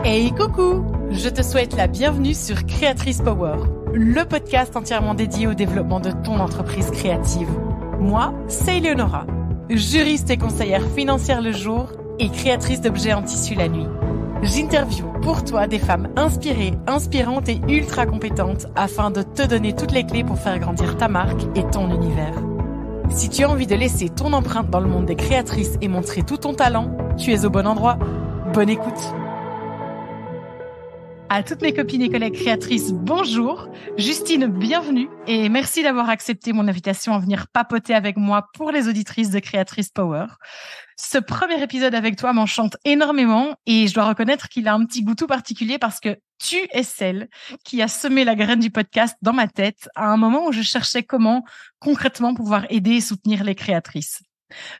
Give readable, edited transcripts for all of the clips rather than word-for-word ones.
Hey coucou! Je te souhaite la bienvenue sur Créatrice Power, le podcast entièrement dédié au développement de ton entreprise créative. Moi, c'est Eleonora, juriste et conseillère financière le jour et créatrice d'objets en tissu la nuit. J'interviewe pour toi des femmes inspirées, inspirantes et ultra compétentes afin de te donner toutes les clés pour faire grandir ta marque et ton univers. Si tu as envie de laisser ton empreinte dans le monde des créatrices et montrer tout ton talent, tu es au bon endroit. Bonne écoute! À toutes mes copines et collègues créatrices, bonjour. Justine, bienvenue et merci d'avoir accepté mon invitation à venir papoter avec moi pour les auditrices de Créatrice Power. Ce premier épisode avec toi m'enchante énormément et je dois reconnaître qu'il a un petit goût tout particulier parce que tu es celle qui a semé la graine du podcast dans ma tête à un moment où je cherchais comment concrètement pouvoir aider et soutenir les créatrices.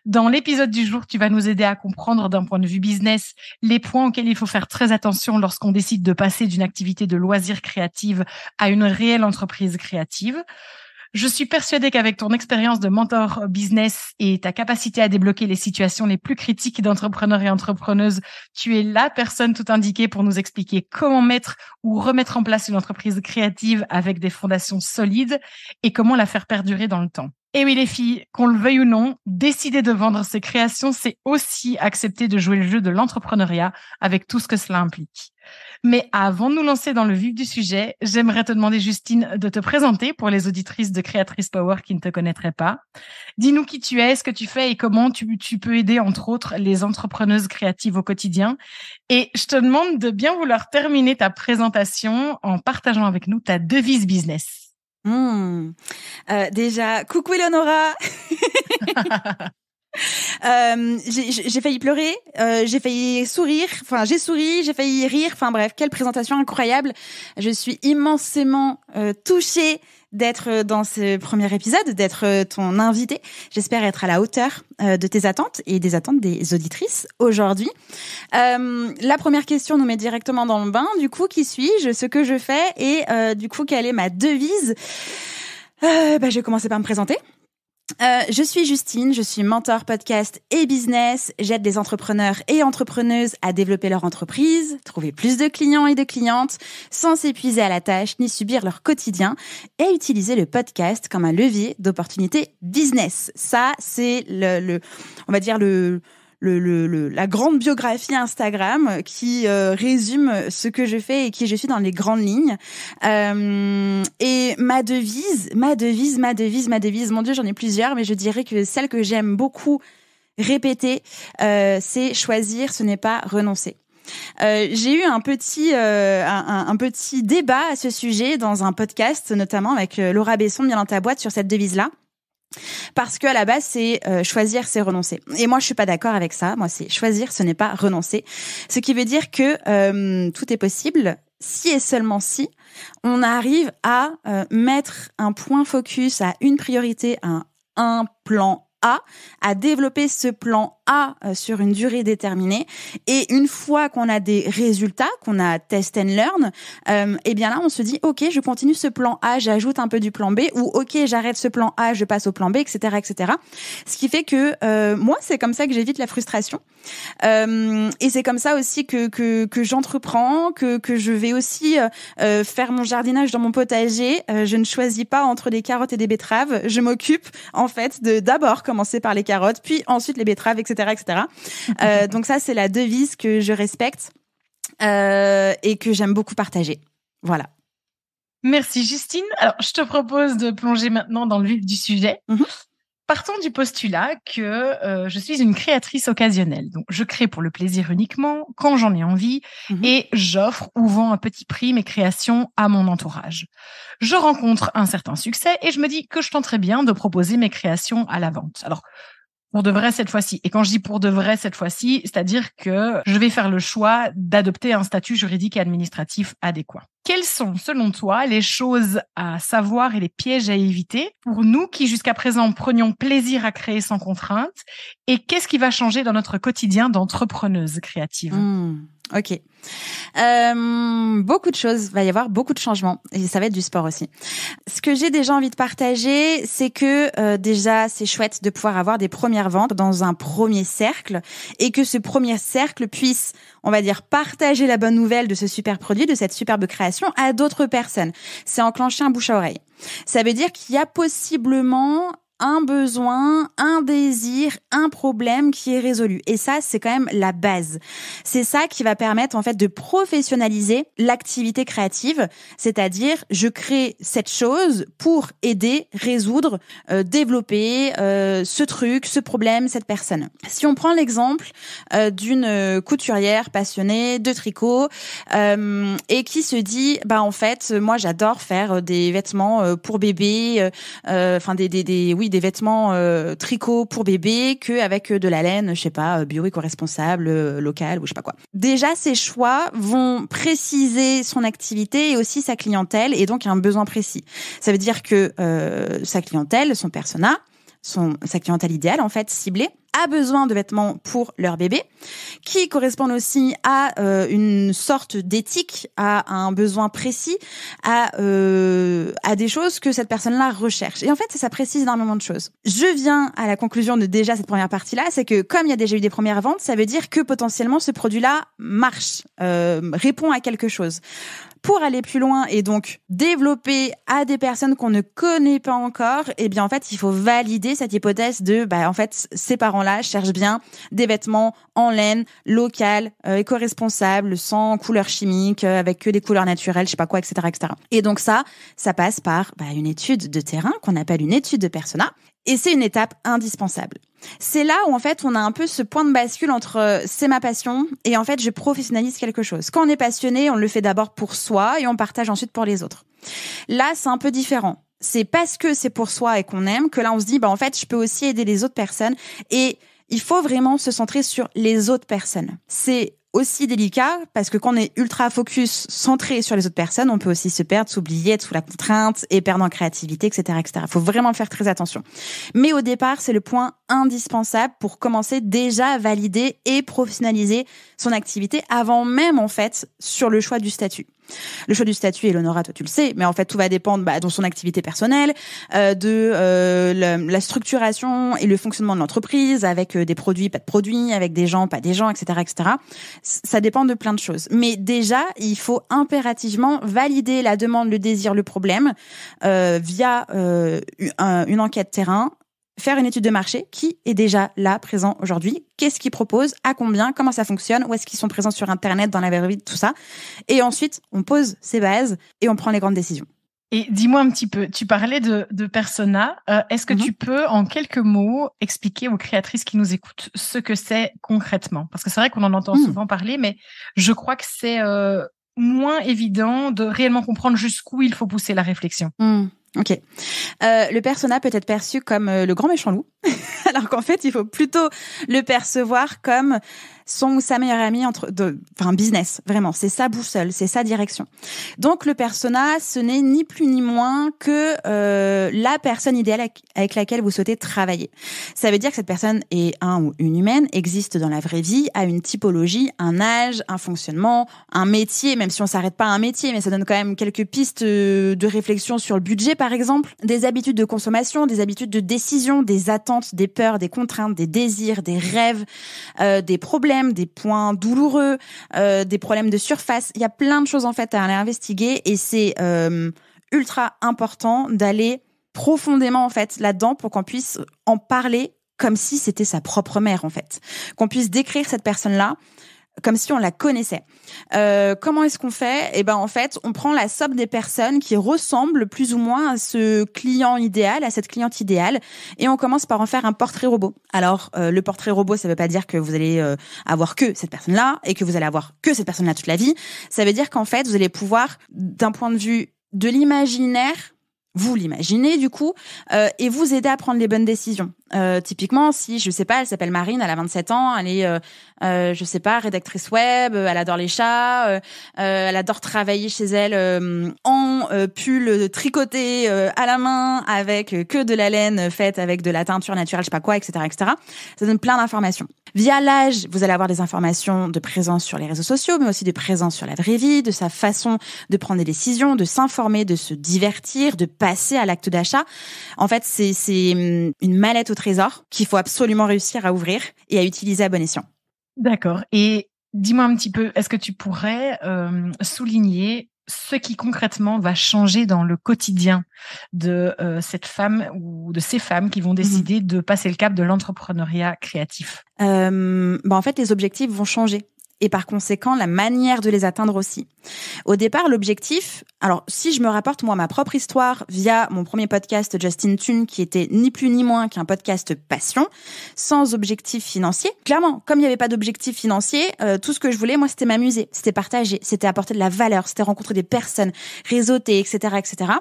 Dans l'épisode du jour, tu vas nous aider à comprendre d'un point de vue business les points auxquels il faut faire très attention lorsqu'on décide de passer d'une activité de loisir créative à une réelle entreprise créative. Je suis persuadée qu'avec ton expérience de mentor business et ta capacité à débloquer les situations les plus critiques d'entrepreneurs et entrepreneuses, tu es la personne tout indiquée pour nous expliquer comment mettre ou remettre en place une entreprise créative avec des fondations solides et comment la faire perdurer dans le temps. Et oui les filles, qu'on le veuille ou non, décider de vendre ses créations, c'est aussi accepter de jouer le jeu de l'entrepreneuriat avec tout ce que cela implique. Mais avant de nous lancer dans le vif du sujet, j'aimerais te demander, Justine, de te présenter pour les auditrices de Créatrice Power qui ne te connaîtraient pas. Dis-nous qui tu es, ce que tu fais et comment tu peux aider, entre autres, les entrepreneuses créatives au quotidien. Et je te demande de bien vouloir terminer ta présentation en partageant avec nous ta devise business. Déjà, coucou Eleonora. J'ai failli pleurer, j'ai failli sourire, enfin j'ai souri, j'ai failli rire, enfin bref, quelle présentation incroyable. Je suis immensément touchée d'être dans ce premier épisode, d'être ton invitée. J'espère être à la hauteur de tes attentes et des attentes des auditrices aujourd'hui. La première question nous met directement dans le bain. Du coup, qui suis-je, ce que je fais et du coup, quelle est ma devise? Je vais commencer par me présenter. Je suis Justine, je suis mentor podcast et business. J'aide les entrepreneurs et entrepreneuses à développer leur entreprise, trouver plus de clients et de clientes sans s'épuiser à la tâche ni subir leur quotidien et utiliser le podcast comme un levier d'opportunité business. Ça, c'est on va dire la grande biographie Instagram qui résume ce que je fais et qui je suis dans les grandes lignes. Et ma devise, mon Dieu, j'en ai plusieurs, mais je dirais que celle que j'aime beaucoup répéter, c'est choisir, ce n'est pas renoncer. J'ai eu un petit débat à ce sujet dans un podcast, notamment avec Laura Besson de Bien dans ta boîte sur cette devise-là. Parce que à la base c'est choisir c'est renoncer et moi je suis pas d'accord avec ça. Moi c'est choisir ce n'est pas renoncer, ce qui veut dire que tout est possible si et seulement si on arrive à mettre un point focus à une priorité, à un plan A, à développer ce plan A sur une durée déterminée. Et une fois qu'on a des résultats, qu'on a test and learn, et bien là, on se dit, OK, je continue ce plan A, j'ajoute un peu du plan B, ou OK, j'arrête ce plan A, je passe au plan B, etc., etc. Ce qui fait que moi, c'est comme ça que j'évite la frustration. Et c'est comme ça aussi que j'entreprends, que je vais aussi faire mon jardinage dans mon potager. Je ne choisis pas entre des carottes et des betteraves. Je m'occupe, en fait, de d'abord commencer par les carottes, puis ensuite les betteraves, etc., etc. Donc ça, c'est la devise que je respecte et que j'aime beaucoup partager. Voilà. Merci Justine. Alors, je te propose de plonger maintenant dans le vif du sujet. Partons du postulat que je suis une créatrice occasionnelle. Donc, je crée pour le plaisir uniquement, quand j'en ai envie, et j'offre ou vends à petit prix mes créations à mon entourage. Je rencontre un certain succès et je me dis que je tenterais bien de proposer mes créations à la vente. Alors, pour de vrai cette fois-ci. Et quand je dis pour de vrai cette fois-ci, c'est-à-dire que je vais faire le choix d'adopter un statut juridique et administratif adéquat. Quelles sont, selon toi, les choses à savoir et les pièges à éviter pour nous qui, jusqu'à présent, prenions plaisir à créer sans contrainte? Et qu'est-ce qui va changer dans notre quotidien d'entrepreneuse créative? Ok. Beaucoup de choses, va y avoir beaucoup de changements et ça va être du sport aussi. Ce que j'ai déjà envie de partager, c'est que déjà c'est chouette de pouvoir avoir des premières ventes dans un premier cercle et que ce premier cercle puisse, on va dire, partager la bonne nouvelle de ce super produit, de cette superbe création à d'autres personnes. C'est enclencher un bouche à oreille. Ça veut dire qu'il y a possiblement un besoin, un désir, un problème qui est résolu. Et ça, c'est quand même la base. C'est ça qui va permettre, en fait, de professionnaliser l'activité créative. C'est-à-dire, je crée cette chose pour aider, résoudre, développer ce truc, ce problème, cette personne. Si on prend l'exemple d'une couturière passionnée de tricot et qui se dit, bah, en fait, moi, j'adore faire des vêtements pour bébé, des vêtements tricot pour bébé qu'avec de la laine, je sais pas, bio éco-responsable, local ou je sais pas quoi. Déjà, ces choix vont préciser son activité et aussi sa clientèle et donc un besoin précis. Ça veut dire que sa clientèle, son persona, sa clientèle idéale en fait ciblée a besoin de vêtements pour leur bébé qui correspondent aussi à une sorte d'éthique, à un besoin précis, à des choses que cette personne-là recherche. Et en fait, ça précise énormément de choses. Je viens à la conclusion de déjà cette première partie-là, c'est que comme il y a déjà eu des premières ventes, ça veut dire que potentiellement ce produit-là marche, répond à quelque chose. Pour aller plus loin et donc développer à des personnes qu'on ne connaît pas encore, eh bien en fait, il faut valider cette hypothèse de en fait, ces parents-là cherchent bien des vêtements en laine, locales, éco-responsables, sans couleurs chimiques, avec que des couleurs naturelles, je sais pas quoi, etc., etc. Et donc ça passe par une étude de terrain qu'on appelle une étude de persona. Et c'est une étape indispensable. C'est là où en fait on a un peu ce point de bascule entre c'est ma passion et en fait je professionnalise quelque chose. Quand on est passionné, on le fait d'abord pour soi et on partage ensuite pour les autres. Là, c'est un peu différent. C'est parce que c'est pour soi et qu'on aime que là on se dit en fait je peux aussi aider les autres personnes et il faut vraiment se centrer sur les autres personnes. C'est aussi délicat parce que quand on est ultra focus, centré sur les autres personnes, on peut aussi se perdre, s'oublier, être sous la contrainte et perdre en créativité, etc., etc. Faut vraiment faire très attention. Mais au départ, c'est le point indispensable pour commencer déjà à valider et professionnaliser son activité avant même, en fait, sur le choix du statut. Le choix du statut, Eleonora, toi tu le sais, mais en fait tout va dépendre de son activité personnelle, de la structuration et le fonctionnement de l'entreprise, avec des produits, pas de produits, avec des gens, pas des gens, etc., etc. Ça dépend de plein de choses. Mais déjà, il faut impérativement valider la demande, le désir, le problème via une enquête terrain. Faire une étude de marché, qui est déjà là, présent aujourd'hui, qu'est-ce qu'ils proposent, à combien, comment ça fonctionne, où est-ce qu'ils sont présents sur Internet, dans la vraie vie, tout ça. Et ensuite, on pose ses bases et on prend les grandes décisions. Et dis-moi un petit peu, tu parlais de persona. Est-ce que tu peux, en quelques mots, expliquer aux créatrices qui nous écoutent ce que c'est concrètement? Parce que c'est vrai qu'on en entend souvent parler, mais je crois que c'est moins évident de réellement comprendre jusqu'où il faut pousser la réflexion. Ok. Le persona peut être perçu comme le grand méchant loup, alors qu'en fait, il faut plutôt le percevoir comme son ou sa meilleure amie business, vraiment. C'est sa boussole, c'est sa direction. Donc, le persona, ce n'est ni plus ni moins que la personne idéale avec laquelle vous souhaitez travailler. Ça veut dire que cette personne est un ou une humaine, existe dans la vraie vie, a une typologie, un âge, un fonctionnement, un métier, même si on s'arrête pas à un métier, mais ça donne quand même quelques pistes de réflexion sur le budget, par exemple, des habitudes de consommation, des habitudes de décision, des attentes, des peurs, des contraintes, des désirs, des rêves, des problèmes, des points douloureux, des problèmes de surface. Il y a plein de choses en fait à aller investiguer et c'est ultra important d'aller profondément en fait là-dedans pour qu'on puisse en parler comme si c'était sa propre mère en fait, qu'on puisse décrire cette personne-là comme si on la connaissait. Comment est-ce qu'on fait ? En fait, on prend la somme des personnes qui ressemblent plus ou moins à ce client idéal, à cette cliente idéale, et on commence par en faire un portrait robot. Alors, le portrait robot, ça veut pas dire que vous allez avoir que cette personne-là et que vous allez avoir que cette personne-là toute la vie. Ça veut dire qu'en fait, vous allez pouvoir, d'un point de vue de l'imaginaire, vous l'imaginez du coup, et vous aider à prendre les bonnes décisions. Typiquement, si, je sais pas, elle s'appelle Marine, elle a 27 ans, elle est, je sais pas, rédactrice web, elle adore les chats, elle adore travailler chez elle en pull tricoté à la main avec que de la laine faite avec de la teinture naturelle, je sais pas quoi, etc., etc. Ça donne plein d'informations. Via l'âge, vous allez avoir des informations de présence sur les réseaux sociaux, mais aussi de présence sur la vraie vie, de sa façon de prendre des décisions, de s'informer, de se divertir, de passer à l'acte d'achat. En fait, c'est une mallette au trésor qu'il faut absolument réussir à ouvrir et à utiliser à bon escient. D'accord. Et dis-moi un petit peu, est-ce que tu pourrais souligner ce qui concrètement va changer dans le quotidien de cette femme ou de ces femmes qui vont décider de passer le cap de l'entrepreneuriat créatif? En fait, les objectifs vont changer. Et par conséquent, la manière de les atteindre aussi. Au départ, l'objectif, alors si je me rapporte moi ma propre histoire via mon premier podcast Justin Thune, qui était ni plus ni moins qu'un podcast passion, sans objectif financier. Clairement, comme il n'y avait pas d'objectif financier, tout ce que je voulais, moi, c'était m'amuser, c'était partager, c'était apporter de la valeur, c'était rencontrer des personnes, réseauter, etc., etc.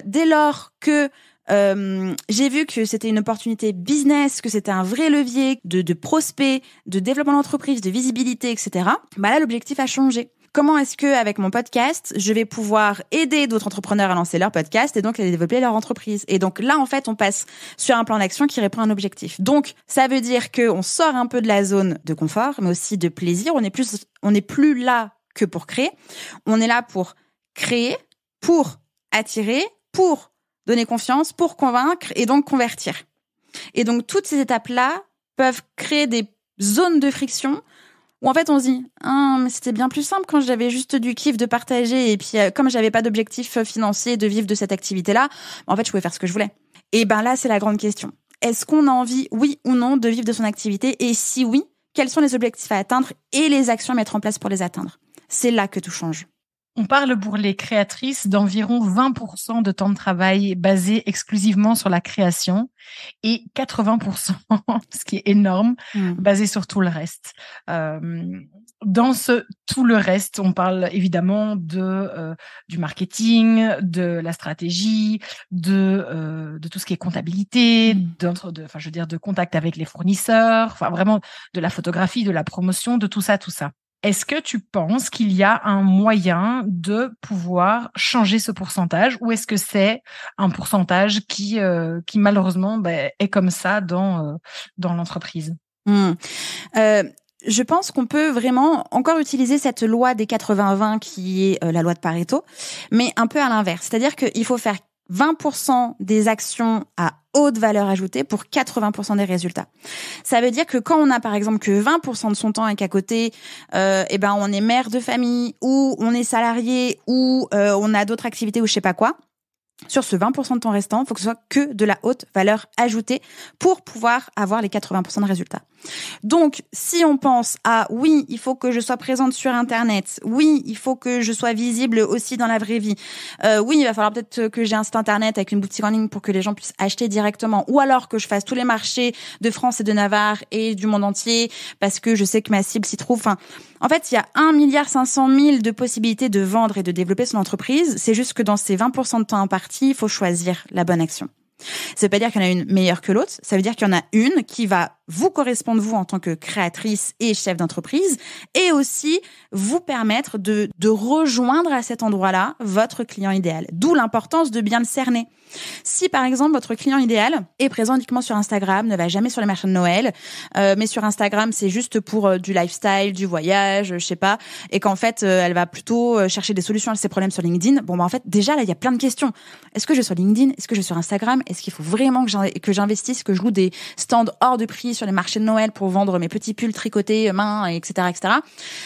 Dès lors que j'ai vu que c'était une opportunité business, que c'était un vrai levier de prospect, de développement d'entreprise, de visibilité, etc. Là, l'objectif a changé. Comment est-ce que, avec mon podcast, je vais pouvoir aider d'autres entrepreneurs à lancer leur podcast et donc à développer leur entreprise? Et donc là, en fait, on passe sur un plan d'action qui répond à un objectif. Donc, ça veut dire qu'on sort un peu de la zone de confort, mais aussi de plaisir. On n'est plus là que pour créer. On est là pour créer, pour attirer, pour donner confiance, pour convaincre et donc convertir. Et donc, toutes ces étapes-là peuvent créer des zones de friction où en fait on se dit mais c'était bien plus simple quand j'avais juste du kiff de partager et puis comme j'avais pas d'objectif financier de vivre de cette activité-là, en fait je pouvais faire ce que je voulais. Et là c'est la grande question. Est-ce qu'on a envie, oui ou non, de vivre de son activité? Et si oui, quels sont les objectifs à atteindre et les actions à mettre en place pour les atteindre? C'est là que tout change. On parle pour les créatrices d'environ 20% de temps de travail basé exclusivement sur la création et 80%, ce qui est énorme, basé sur tout le reste. Dans tout le reste, on parle évidemment du marketing, de la stratégie, de tout ce qui est comptabilité, de contact avec les fournisseurs, enfin vraiment de la photographie, de la promotion, de tout ça. Est-ce que tu penses qu'il y a un moyen de pouvoir changer ce pourcentage ou est-ce que c'est un pourcentage qui malheureusement est comme ça dans l'entreprise? Je pense qu'on peut vraiment encore utiliser cette loi des 80-20 qui est la loi de Pareto, mais un peu à l'inverse. C'est-à-dire qu'il faut faire 20% des actions à haute valeur ajoutée pour 80% des résultats. Ça veut dire que quand on a par exemple que 20% de son temps et qu'à côté on est mère de famille ou on est salarié ou on a d'autres activités ou je sais pas quoi, sur ce 20% de temps restant, il faut que ce soit que de la haute valeur ajoutée pour pouvoir avoir les 80% de résultats. Donc, si on pense à oui, il faut que je sois présente sur Internet, oui, il faut que je sois visible aussi dans la vraie vie, oui, il va falloir peut-être que j'ai un site Internet avec une boutique en ligne pour que les gens puissent acheter directement, ou alors que je fasse tous les marchés de France et de Navarre et du monde entier parce que je sais que ma cible s'y trouve. Enfin, en fait, il y a 1,5 milliard de possibilités de vendre et de développer son entreprise. C'est juste que dans ces 20% de temps imparti, il faut choisir la bonne action. Ça veut pas dire qu'il y en a une meilleure que l'autre. Ça veut dire qu'il y en a une qui va vous correspondre, vous, en tant que créatrice et chef d'entreprise, et aussi vous permettre de rejoindre à cet endroit-là votre client idéal. D'où l'importance de bien le cerner. Si, par exemple, votre client idéal est présent uniquement sur Instagram, ne va jamais sur les marchés de Noël, mais sur Instagram, c'est juste pour du lifestyle, du voyage, je sais pas, et qu'en fait, elle va plutôt chercher des solutions à ses problèmes sur LinkedIn, en fait, déjà, là, il y a plein de questions. Est-ce que je suis sur LinkedIn? Est-ce que je suis sur Instagram? Est-ce qu'il faut vraiment que j'investisse, que je loue des stands hors de prix sur les marchés de Noël pour vendre mes petits pulls tricotés main, etc., etc.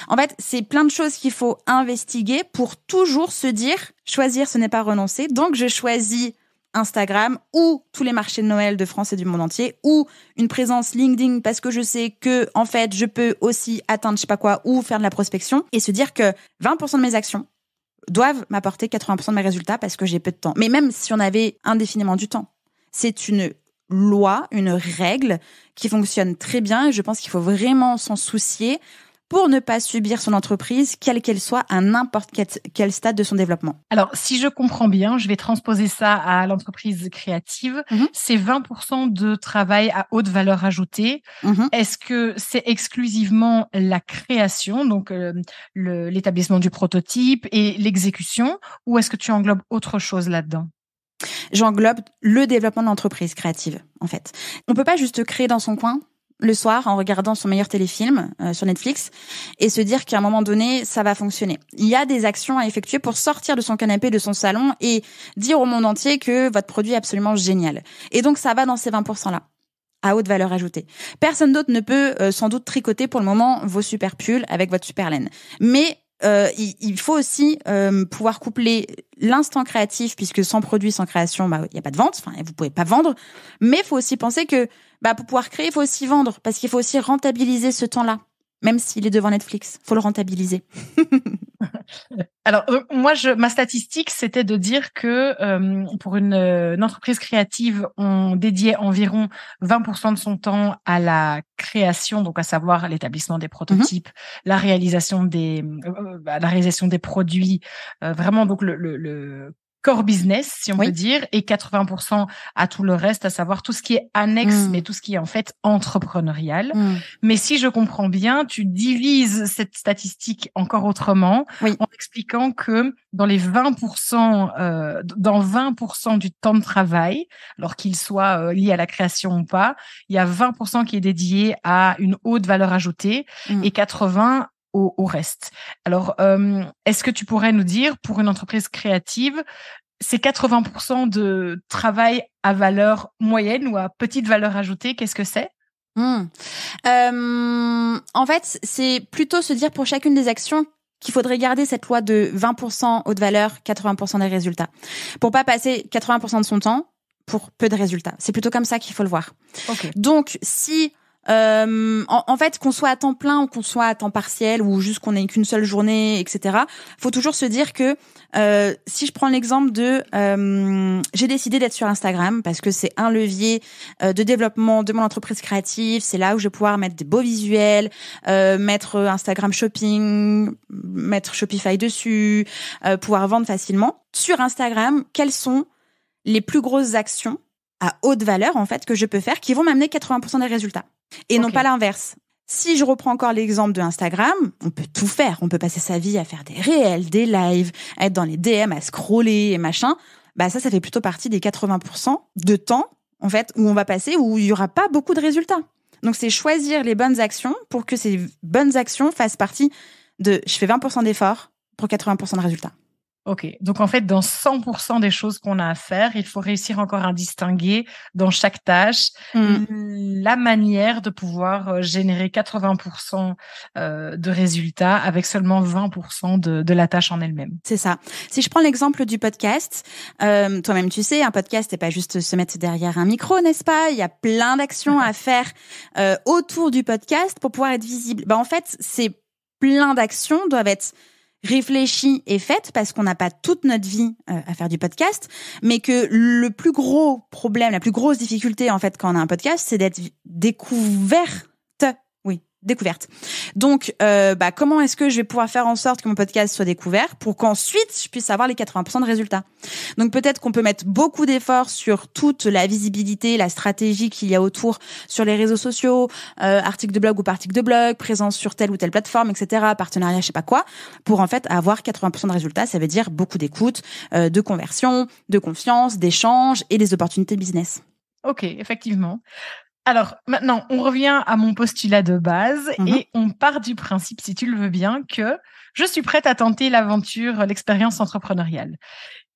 En fait, c'est plein de choses qu'il faut investiguer pour toujours se dire, choisir, ce n'est pas renoncer. Donc, je choisis Instagram ou tous les marchés de Noël de France et du monde entier ou une présence LinkedIn parce que je sais que, en fait, je peux aussi atteindre je sais pas quoi ou faire de la prospection et se dire que 20% de mes actions doivent m'apporter 80% de mes résultats parce que j'ai peu de temps. Mais même si on avait indéfiniment du temps, c'est une loi, une règle qui fonctionne très bien et je pense qu'il faut vraiment s'en soucier pour ne pas subir son entreprise, quelle qu'elle soit, à n'importe quel stade de son développement. Alors, si je comprends bien, je vais transposer ça à l'entreprise créative. C'est 20% de travail à haute valeur ajoutée. Est-ce que c'est exclusivement la création, donc l'établissement du prototype et l'exécution, ou est-ce que tu englobes autre chose là-dedans? J'englobe le développement de l'entreprise créative, en fait. On peut pas juste créer dans son coin le soir en regardant son meilleur téléfilm sur Netflix et se dire qu'à un moment donné, ça va fonctionner. Il y a des actions à effectuer pour sortir de son canapé, de son salon et dire au monde entier que votre produit est absolument génial. Et donc, ça va dans ces 20%-là, à haute valeur ajoutée. Personne d'autre ne peut sans doute tricoter pour le moment vos super pulls avec votre super laine. Mais il faut aussi pouvoir coupler l'instant créatif, puisque sans produit, sans création, il y a pas de vente. Enfin, vous pouvez pas vendre. Mais il faut aussi penser que pour pouvoir créer, il faut aussi vendre, parce qu'il faut aussi rentabiliser ce temps-là. Même s'il est devant Netflix, faut le rentabiliser. Alors, moi, ma statistique, c'était de dire que pour une entreprise créative, on dédiait environ 20% de son temps à la création, donc à savoir l'établissement des prototypes, la réalisation des produits, vraiment donc le core business, si on peut dire, et 80% à tout le reste, à savoir tout ce qui est annexe, mais tout ce qui est en fait entrepreneurial. Mais si je comprends bien, tu divises cette statistique encore autrement, en expliquant que dans les 20%, dans 20% du temps de travail, alors qu'il soit lié à la création ou pas, il y a 20% qui est dédié à une haute valeur ajoutée et 80% au reste. Alors, est-ce que tu pourrais nous dire, pour une entreprise créative, c'est 80% de travail à valeur moyenne ou à petite valeur ajoutée, qu'est-ce que c'est? En fait, c'est plutôt se dire pour chacune des actions qu'il faudrait garder cette loi de 20% haute valeur, 80% des résultats. Pour pas passer 80% de son temps pour peu de résultats. C'est plutôt comme ça qu'il faut le voir. Okay. Donc, si en fait, qu'on soit à temps plein ou qu'on soit à temps partiel ou juste qu'on ait qu'une seule journée, etc. Faut toujours se dire que si je prends l'exemple de j'ai décidé d'être sur Instagram parce que c'est un levier de développement de mon entreprise créative. C'est là où je vais pouvoir mettre des beaux visuels, mettre Instagram Shopping, mettre Shopify dessus, pouvoir vendre facilement. Sur Instagram, quelles sont les plus grosses actions à haute valeur en fait que je peux faire qui vont m'amener 80% des résultats? Et non pas l'inverse. Si je reprends encore l'exemple de Instagram, on peut tout faire. On peut passer sa vie à faire des réels, des lives, à être dans les DM, à scroller et machin. Ça fait plutôt partie des 80% de temps, en fait, où on va passer, où il y aura pas beaucoup de résultats. Donc, c'est choisir les bonnes actions pour que ces bonnes actions fassent partie de, je fais 20% d'efforts pour 80% de résultats. Ok, donc en fait, dans 100% des choses qu'on a à faire, il faut réussir encore à distinguer dans chaque tâche la manière de pouvoir générer 80% de résultats avec seulement 20% de la tâche en elle-même. C'est ça. Si je prends l'exemple du podcast, toi-même tu sais, un podcast c'est pas juste se mettre derrière un micro, n'est-ce pas? Il y a plein d'actions à faire autour du podcast pour pouvoir être visible. En fait, ces plein d'actions doivent être réfléchie et faite parce qu'on n'a pas toute notre vie à faire du podcast, mais que le plus gros problème, la plus grosse difficulté en fait quand on a un podcast, c'est d'être découverte. Donc, comment est-ce que je vais pouvoir faire en sorte que mon podcast soit découvert pour qu'ensuite je puisse avoir les 80% de résultats? Donc peut-être qu'on peut mettre beaucoup d'efforts sur toute la visibilité, la stratégie qu'il y a autour sur les réseaux sociaux, articles de blog ou pas articles de blog, présence sur telle ou telle plateforme, etc., partenariat, je sais pas quoi, pour en fait avoir 80% de résultats. Ça veut dire beaucoup d'écoute, de conversion, de confiance, d'échange et des opportunités de business. Ok, effectivement. Alors, maintenant, on revient à mon postulat de base et on part du principe, si tu le veux bien, que je suis prête à tenter l'aventure, l'expérience entrepreneuriale.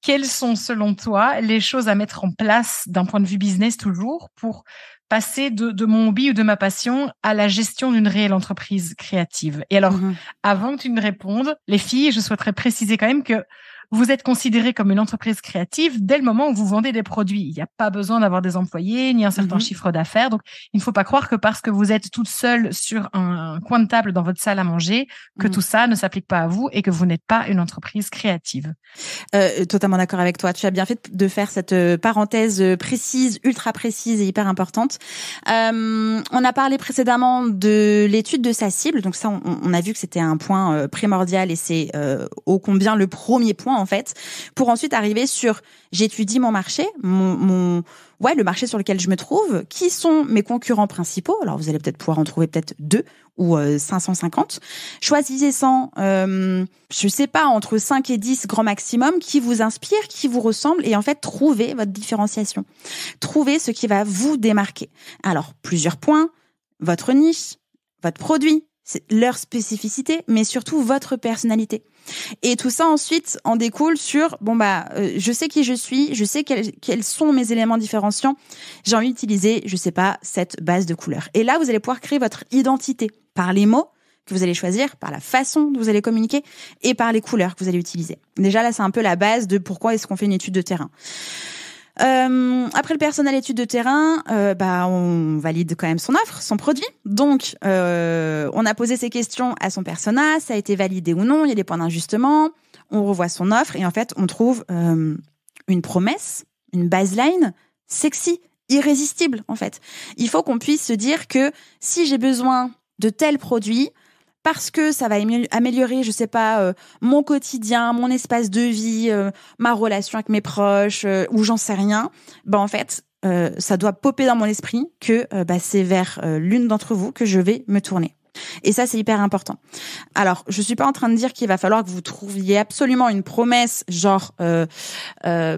Quelles sont, selon toi, les choses à mettre en place d'un point de vue business toujours pour passer de mon hobby ou de ma passion à la gestion d'une réelle entreprise créative? Et alors, avant que tu me répondes, les filles, je souhaiterais préciser quand même que vous êtes considéré comme une entreprise créative dès le moment où vous vendez des produits. Il n'y a pas besoin d'avoir des employés ni un certain chiffre d'affaires. Donc, il ne faut pas croire que parce que vous êtes toute seule sur un coin de table dans votre salle à manger, que tout ça ne s'applique pas à vous et que vous n'êtes pas une entreprise créative. Totalement d'accord avec toi. Tu as bien fait de faire cette parenthèse précise, ultra précise et hyper importante. On a parlé précédemment de l'étude de sa cible. Donc ça, on a vu que c'était un point primordial et c'est ô combien le premier point en fait, pour ensuite arriver sur j'étudie mon marché, le marché sur lequel je me trouve, qui sont mes concurrents principaux. Alors vous allez peut-être pouvoir en trouver peut-être 2 ou 550. Choisissez-en, je sais pas, entre 5 et 10 grand maximum qui vous inspirent, qui vous ressemblent et en fait trouvez votre différenciation. Trouvez ce qui va vous démarquer. Alors plusieurs points, votre niche, votre produit, leur spécificité, mais surtout votre personnalité. Et tout ça ensuite en découle sur je sais qui je suis, je sais quels sont mes éléments différenciants. J'ai envie d'utiliser, je sais pas, cette base de couleurs. Et là, vous allez pouvoir créer votre identité par les mots que vous allez choisir, par la façon dont vous allez communiquer et par les couleurs que vous allez utiliser. Déjà là, c'est un peu la base de pourquoi est-ce qu'on fait une étude de terrain. Après le personnel étude de terrain, on valide quand même son offre, son produit. Donc, on a posé ces questions à son persona, ça a été validé ou non, il y a des points d'ajustement, on revoit son offre et en fait, on trouve une promesse, une baseline sexy, irrésistible en fait. Il faut qu'on puisse se dire que si j'ai besoin de tel produit, parce que ça va améliorer, je sais pas, mon quotidien, mon espace de vie, ma relation avec mes proches, ou j'en sais rien. En fait, ça doit popper dans mon esprit que c'est vers l'une d'entre vous que je vais me tourner. Et ça, c'est hyper important. Alors, je suis pas en train de dire qu'il va falloir que vous trouviez absolument une promesse, genre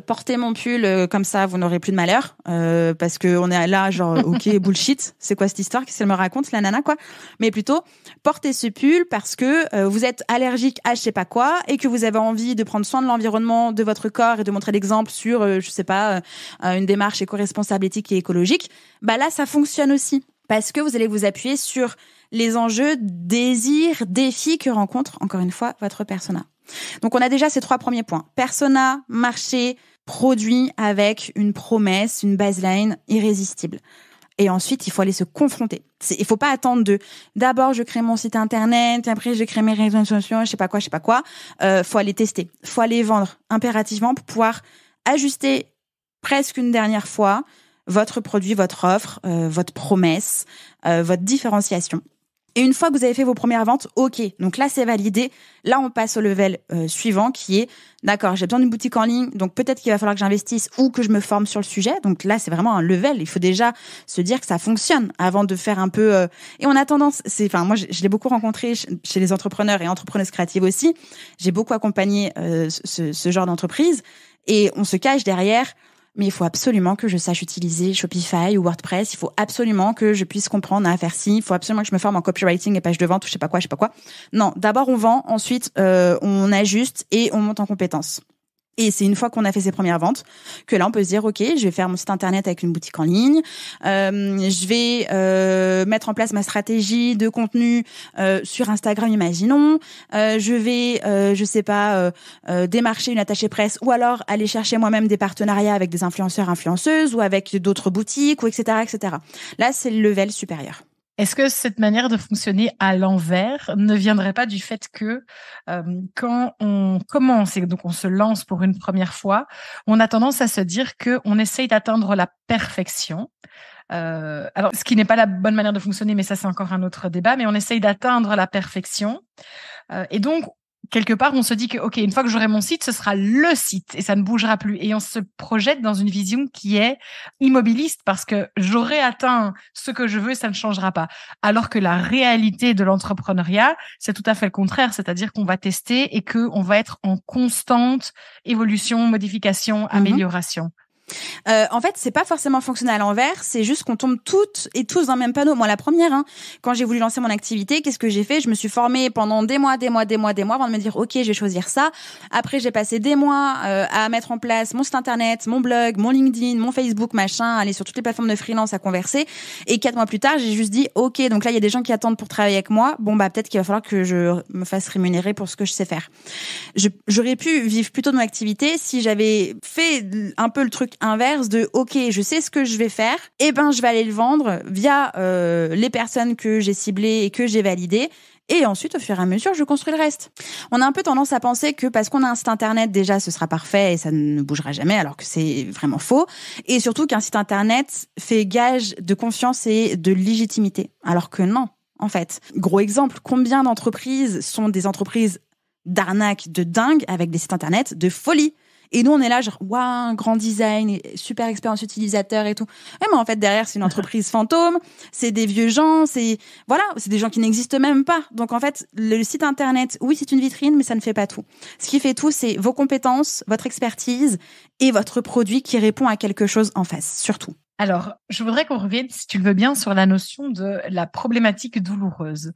portez mon pull comme ça, vous n'aurez plus de malheur, parce que on est là, genre ok, bullshit, c'est quoi cette histoire, qu'est-ce qu'elle me raconte, la nana quoi. Mais plutôt portez ce pull parce que vous êtes allergique à je sais pas quoi et que vous avez envie de prendre soin de l'environnement, de votre corps et de montrer l'exemple sur je sais pas une démarche éco-responsable, éthique et écologique. Là, ça fonctionne aussi parce que vous allez vous appuyer sur les enjeux, désirs, défis que rencontre, encore une fois, votre persona. Donc, on a déjà ces 3 premiers points. Persona, marché, produit avec une promesse, une baseline irrésistible. Et ensuite, il faut aller se confronter. Il faut pas attendre d'abord, je crée mon site internet, après, je crée mes réseaux sociaux, je sais pas quoi. Faut aller tester. Faut aller vendre impérativement pour pouvoir ajuster presque une dernière fois votre produit, votre offre, votre promesse, votre différenciation. Et une fois que vous avez fait vos premières ventes, ok, donc là c'est validé. Là on passe au level suivant qui est, d'accord, j'ai besoin d'une boutique en ligne, donc peut-être qu'il va falloir que j'investisse ou que je me forme sur le sujet. Donc là c'est vraiment un level. Il faut déjà se dire que ça fonctionne avant de faire un peu. Et on a tendance, moi je l'ai beaucoup rencontré chez les entrepreneurs et entrepreneuses créatives aussi. J'ai beaucoup accompagné ce genre d'entreprise et on se cache derrière. Mais il faut absolument que je sache utiliser Shopify ou WordPress. Il faut absolument que je puisse comprendre à faire ci. Il faut absolument que je me forme en copywriting et page de vente ou je sais pas quoi. Non, d'abord on vend, ensuite on ajuste et on monte en compétences. Et c'est une fois qu'on a fait ses premières ventes que là on peut se dire ok, je vais faire mon site internet avec une boutique en ligne, je vais mettre en place ma stratégie de contenu sur Instagram, imaginons, je vais démarcher une attachée presse ou alors aller chercher moi-même des partenariats avec des influenceuses ou avec d'autres boutiques ou etc. Là c'est le level supérieur. Est-ce que cette manière de fonctionner à l'envers ne viendrait pas du fait que quand on commence et donc on se lance pour une première fois, on a tendance à se dire qu'on essaye d'atteindre la perfection. Alors, ce qui n'est pas la bonne manière de fonctionner, mais ça c'est encore un autre débat, mais on essaye d'atteindre la perfection. Et donc, quelque part, on se dit que, ok, une fois que j'aurai mon site, ce sera le site et ça ne bougera plus. Et on se projette dans une vision qui est immobiliste parce que j'aurai atteint ce que je veux et ça ne changera pas. Alors que la réalité de l'entrepreneuriat, c'est tout à fait le contraire. C'est-à-dire qu'on va tester et qu'on va être en constante évolution, modification, amélioration. En fait, c'est pas forcément fonctionner à l'envers, c'est juste qu'on tombe toutes et tous dans le même panneau. Moi, la première, quand j'ai voulu lancer mon activité, qu'est-ce que j'ai fait? Je me suis formée pendant des mois avant de me dire, OK, je vais choisir ça. Après, j'ai passé des mois à mettre en place mon site internet, mon blog, mon LinkedIn, mon Facebook, machin, aller sur toutes les plateformes de freelance à converser. Et 4 mois plus tard, j'ai juste dit, OK, donc là, il y a des gens qui attendent pour travailler avec moi. Bon, bah, peut-être qu'il va falloir que je me fasse rémunérer pour ce que je sais faire. J'aurais pu vivre plutôt de mon activité si j'avais fait un peu le truc inverse de OK, je sais ce que je vais faire, et ben je vais aller le vendre via les personnes que j'ai ciblées et que j'ai validées. Et ensuite, au fur et à mesure, je construis le reste. On a un peu tendance à penser que parce qu'on a un site internet, déjà, ce sera parfait et ça ne bougera jamais, alors que c'est vraiment faux. Et surtout qu'un site internet fait gage de confiance et de légitimité, alors que non, en fait. Gros exemple, combien d'entreprises sont des entreprises d'arnaque de dingue avec des sites internet de folie? Et nous, on est là, genre, waouh, grand design, super expérience utilisateur et tout. Ouais, mais en fait, derrière, c'est une entreprise fantôme, c'est des vieux gens, c'est des gens qui n'existent même pas. Donc, en fait, le site internet, oui, c'est une vitrine, mais ça ne fait pas tout. Ce qui fait tout, c'est vos compétences, votre expertise et votre produit qui répond à quelque chose en face, surtout. Alors, je voudrais qu'on revienne, si tu le veux bien, sur la notion de la problématique douloureuse.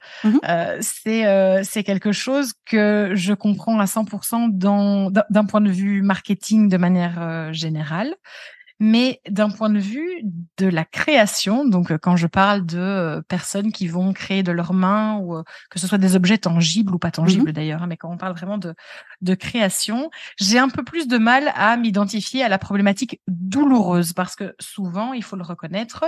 C'est quelque chose que je comprends à 100% d'un point de vue marketing de manière générale. Mais d'un point de vue de la création, donc quand je parle de personnes qui vont créer de leurs mains, ou que ce soit des objets tangibles ou pas tangibles d'ailleurs, mais quand on parle vraiment de création, j'ai un peu plus de mal à m'identifier à la problématique douloureuse, parce que souvent, il faut le reconnaître,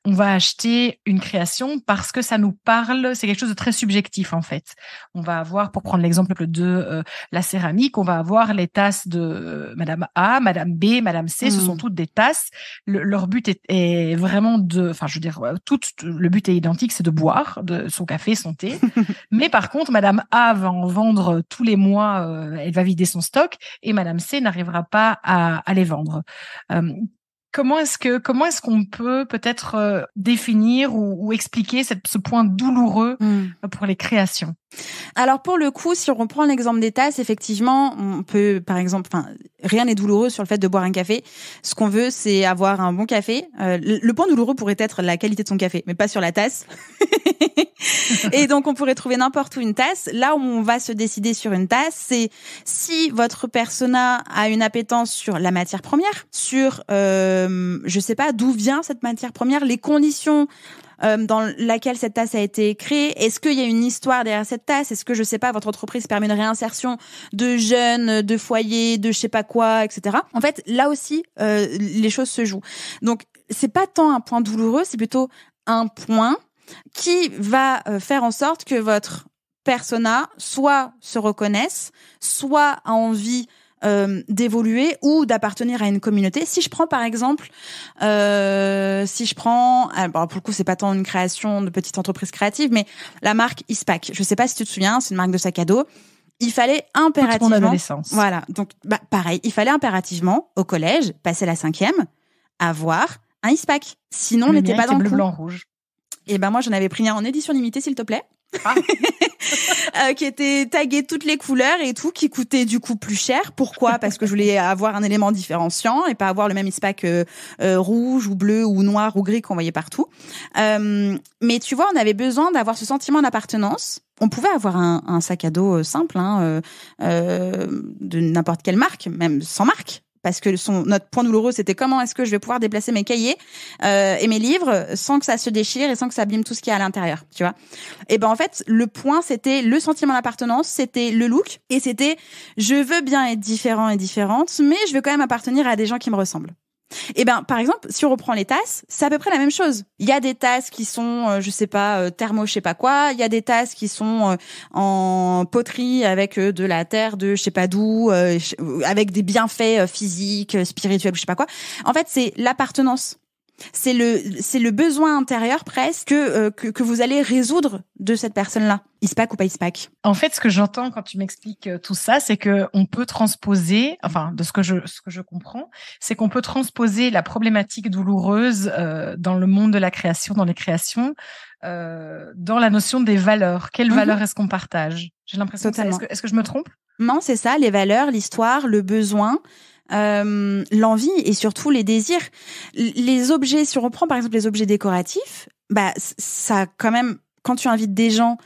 on va acheter une création parce que ça nous parle, c'est quelque chose de très subjectif en fait. On va avoir, pour prendre l'exemple de la céramique, on va avoir les tasses de Madame A, Madame B, Madame C, ce sont toutes des tasses. Leur but est vraiment le but est identique, c'est de boire de son café, son thé. Mais par contre, Madame A va en vendre tous les mois, elle va vider son stock, et Madame C n'arrivera pas à les vendre. Comment est-ce qu'on peut peut-être définir ou expliquer ce point douloureux pour les créations? Alors pour le coup, si on reprend l'exemple des tasses, effectivement, on peut, par exemple, rien n'est douloureux sur le fait de boire un café. Ce qu'on veut, c'est avoir un bon café. Le point douloureux pourrait être la qualité de son café, mais pas sur la tasse. Et donc on pourrait trouver n'importe où une tasse. Là où on va se décider sur une tasse, c'est si votre persona a une appétence sur la matière première, sur je sais pas d'où vient cette matière première, les conditions dans laquelle cette tasse a été créée. Est-ce qu'il y a une histoire derrière cette tasse? Est-ce que, je sais pas, votre entreprise permet une réinsertion de jeunes, de foyers, de je sais pas quoi, etc. En fait, là aussi, les choses se jouent. Donc, c'est pas tant un point douloureux, c'est plutôt un point qui va faire en sorte que votre persona soit se reconnaisse, soit a envie d'évoluer ou d'appartenir à une communauté. Si je prends par exemple, pour le coup c'est pas tant une création de petite entreprise créative, mais la marque Ispac. Je sais pas si tu te souviens, c'est une marque de sac à dos. Il fallait impérativement, toute mon adolescence. Voilà, donc pareil, il fallait impérativement au collège, passer la 5e, avoir un Ispac. Sinon, on n'était pas dans le bleu, coup. Blanc, rouge. Et ben moi j'en avais pris un en édition limitée, s'il te plaît. Qui était tagué toutes les couleurs et tout, qui coûtait du coup plus cher. Pourquoi? Parce que je voulais avoir un élément différenciant et pas avoir le même ISPAC rouge ou bleu ou noir ou gris qu'on voyait partout. Mais tu vois, on avait besoin d'avoir ce sentiment d'appartenance. On pouvait avoir un sac à dos simple, de n'importe quelle marque, même sans marque. Parce que notre point douloureux, c'était comment est-ce que je vais pouvoir déplacer mes cahiers et mes livres sans que ça se déchire et sans que ça abîme tout ce qu'il y a à l'intérieur, tu vois. Et ben en fait, le point, c'était le sentiment d'appartenance, c'était le look, et c'était je veux bien être différent et différente, mais je veux quand même appartenir à des gens qui me ressemblent. Et ben par exemple, si on reprend les tasses, c'est à peu près la même chose. Il y a des tasses qui sont je sais pas thermo je sais pas quoi, il y a des tasses qui sont en poterie avec de la terre de je sais pas d'où, avec des bienfaits physiques, spirituels, je sais pas quoi. En fait, c'est l'appartenance. C'est le besoin intérieur presque que vous allez résoudre de cette personne-là. ISPAC ou pas ISPAC? En fait, ce que j'entends quand tu m'expliques tout ça, c'est que on peut transposer, enfin, de ce que je comprends, c'est qu'on peut transposer la problématique douloureuse dans le monde de la création, dans les créations, dans la notion des valeurs. Quelles valeurs est-ce qu'on partage? J'ai l'impression que est-ce que je me trompe? Non, c'est ça, les valeurs, l'histoire, le besoin. l'envie et surtout les désirs. Les objets, si on reprend par exemple les objets décoratifs, ça quand même, quand tu invites des gens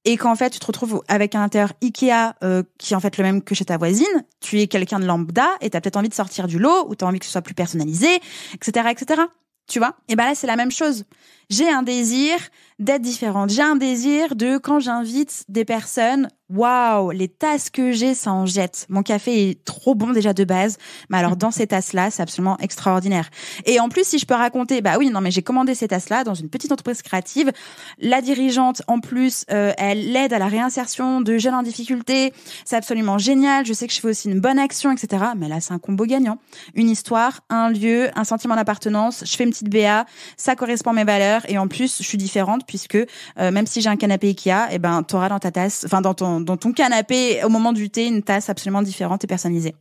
et qu'en fait tu te retrouves avec un intérieur Ikea qui est en fait le même que chez ta voisine, tu es quelqu'un de lambda et t'as peut-être envie de sortir du lot ou t'as envie que ce soit plus personnalisé, etc., etc. Tu vois? Et là c'est la même chose. J'ai un désir d'être différente. J'ai un désir de, quand j'invite des personnes, waouh, les tasses que j'ai, ça en jette. Mon café est trop bon déjà de base, mais alors dans ces tasses-là, c'est absolument extraordinaire. Et en plus, si je peux raconter, oui, non, mais j'ai commandé ces tasses-là dans une petite entreprise créative. La dirigeante, en plus, elle aide à la réinsertion de jeunes en difficulté. C'est absolument génial. Je sais que je fais aussi une bonne action, etc. Mais là, c'est un combo gagnant. Une histoire, un lieu, un sentiment d'appartenance. Je fais une petite BA, ça correspond à mes valeurs. Et en plus, je suis différente puisque même si j'ai un canapé Ikea, t'auras dans ta tasse, enfin dans ton canapé au moment du thé, une tasse absolument différente et personnalisée.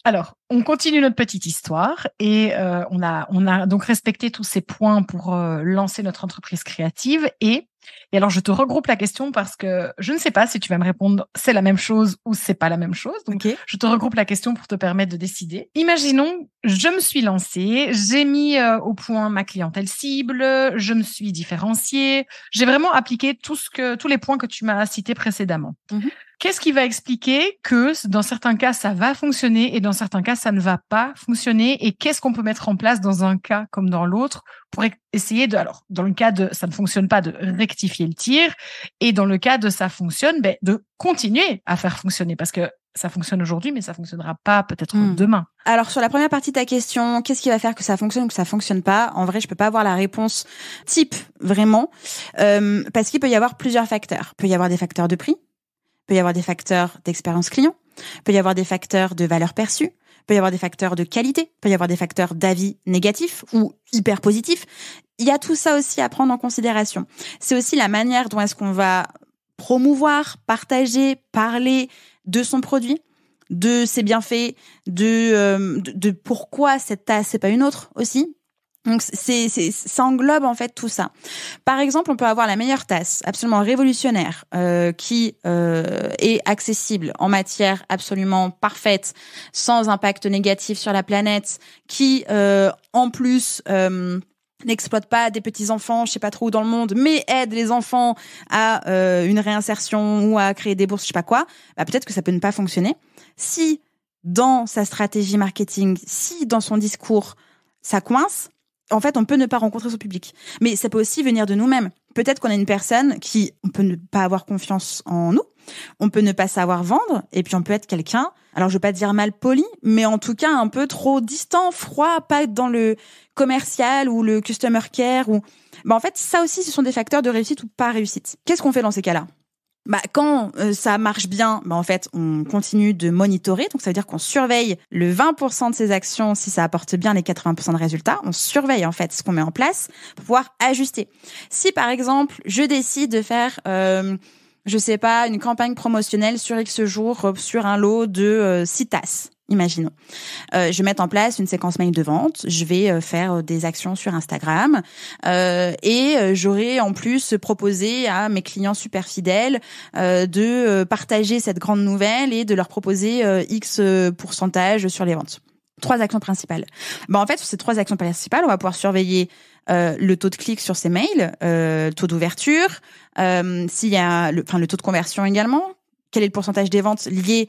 Alors, on continue notre petite histoire et on a donc respecté tous ces points pour lancer notre entreprise créative et alors je te regroupe la question parce que je ne sais pas si tu vas me répondre c'est la même chose ou c'est pas la même chose. Donc Je te regroupe la question pour te permettre de décider. Imaginons, je me suis lancée, j'ai mis au point ma clientèle cible, je me suis différenciée, j'ai vraiment appliqué tous les points que tu m'as cités précédemment. Qu'est-ce qui va expliquer que dans certains cas, ça va fonctionner et dans certains cas, ça ne va pas fonctionner? Et qu'est-ce qu'on peut mettre en place dans un cas comme dans l'autre pour essayer alors, dans le cas de ça ne fonctionne pas, de rectifier le tir et dans le cas de ça fonctionne, de continuer à faire fonctionner parce que ça fonctionne aujourd'hui, mais ça fonctionnera pas peut-être demain. Alors, sur la première partie de ta question, qu'est-ce qui va faire que ça fonctionne ou que ça fonctionne pas? En vrai, je peux pas avoir la réponse type, vraiment, parce qu'il peut y avoir plusieurs facteurs. Il peut y avoir des facteurs de prix. Il peut y avoir des facteurs d'expérience client, il peut y avoir des facteurs de valeur perçue, il peut y avoir des facteurs de qualité, il peut y avoir des facteurs d'avis négatifs ou hyper positifs. Il y a tout ça aussi à prendre en considération. C'est aussi la manière dont est-ce qu'on va promouvoir, partager, parler de son produit, de ses bienfaits, de pourquoi cette tasse c'est pas une autre aussi. Donc ça englobe en fait tout ça. Par exemple, on peut avoir la meilleure tasse, absolument révolutionnaire, qui est accessible en matière absolument parfaite, sans impact négatif sur la planète, qui en plus n'exploite pas des petits enfants, je sais pas trop où dans le monde, mais aide les enfants à une réinsertion ou à créer des bourses, je sais pas quoi. Peut-être que ça peut ne pas fonctionner. Si dans sa stratégie marketing, si dans son discours ça coince, en fait, on peut ne pas rencontrer son public. Mais ça peut aussi venir de nous-mêmes. Peut-être qu'on a une personne on peut ne pas avoir confiance en nous, on peut ne pas savoir vendre, et puis on peut être quelqu'un, alors je veux pas dire mal poli, mais en tout cas un peu trop distant, froid, pas dans le commercial ou le customer care. En fait, ça aussi, ce sont des facteurs de réussite ou pas réussite. Qu'est-ce qu'on fait dans ces cas-là? Quand ça marche bien, en fait, on continue de monitorer. Donc, ça veut dire qu'on surveille le 20% de ces actions si ça apporte bien les 80% de résultats. On surveille, en fait, ce qu'on met en place pour pouvoir ajuster. Si, par exemple, je décide de faire, je sais pas, une campagne promotionnelle sur X jours sur un lot de 6 tasses. Imaginons. Je vais mettre en place une séquence mail de vente. Je vais faire des actions sur Instagram et j'aurai en plus proposé à mes clients super fidèles de partager cette grande nouvelle et de leur proposer X pourcentage sur les ventes. 3 actions principales. En fait, sur ces 3 actions principales, on va pouvoir surveiller le taux de clic sur ces mails, taux d'ouverture, s'il y a le taux de conversion également. Quel est le pourcentage des ventes liées